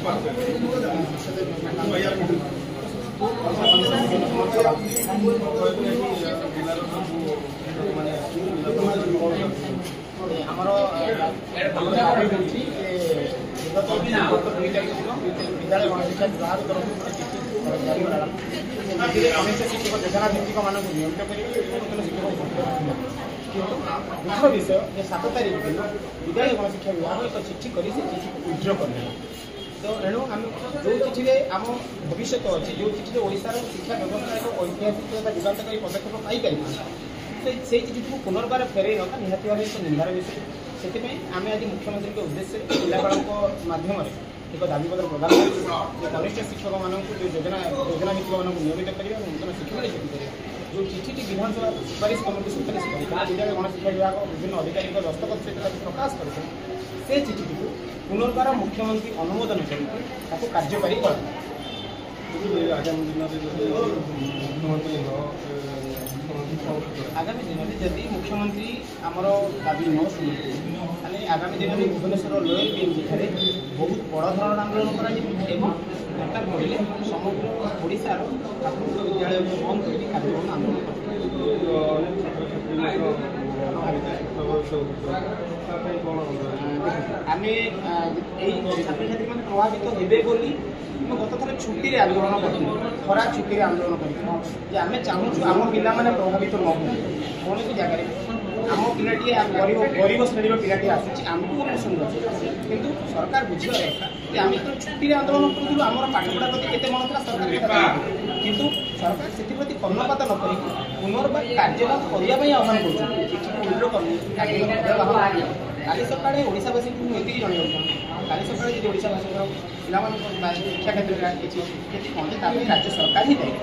विद्यालय गणशिक्षा विभाग तरफ शिक्षक योजना भित्तिक मानक नियमित करेंगे दुख विषय जे 7 तारीख दिन विद्यालय गणशिक्षा विभाग एक चिठी कर चिठी विड्र कर तो एणु आम जो चिठी आम भविष्य अच्छी जो चिठी ओडार शिक्षा व्यवस्था एक ऐतिहासिक युगान्तकारी पदक्षेप पाई से चिठी को पुनर्बार फेरई ना निहती भाव एक निंदार विषय से आम आज मुख्यमंत्री के उद्देश्य जिलापाल माध्यम एक दाबीपत्र प्रदान कर कनिष्ठ शिक्षक मानक जो योजना भित्तिक मानक नियमित करेंगे नूतन शिक्षक छुट्टी करेंगे जो चिठी विधानसभा सुपारिश कमिटी सुपारिश कर विद्यालय गणशिक्षा विभाग विभिन्न अधिकारी दस्तखत सहित प्रकाश करते से चिठी को पुनर्बार मुख्यमंत्री अनुमोदन करके कार्यकारी कर आगामी दिन में जदि मुख्यमंत्री आमर दाबी न शुणे आगामी दिन में भुवनेश्वर लोयर बीएमजी बहुत बड़ धरण आंदोलन कर पड़े समग्र ओडार प्राथमिक विद्यालय को बंद कर कार्यक्रम आंदोलन आम छात्र छात्री मैंने प्रभावित हेबे बोली गत थर छुट्टी आंदोलन कर खरा छुट्टी आंदोलन कर आम चाहूँ आम पिला मैंने प्रभावित न हो कौन जगह आम पिलाटी गरीब श्रेणी पिलाटी आसूँ आमको पसंद अच्छे किंतु सरकार बुझा कि आम जो छुट्टी आंदोलन करूँ आम पाठपढ़ा प्रति केते मन था सरकार किंतु सरकार से कर्णपात न कर पुनर्बार कार्यवाह करने आह्वान कर काली सकाଳେ ओडावासी ये जनवाक काली सकाଳେ ओडावासी पिला शिक्षा क्षेत्र में किसी पहुँचे राज्य सरकार ही दायी।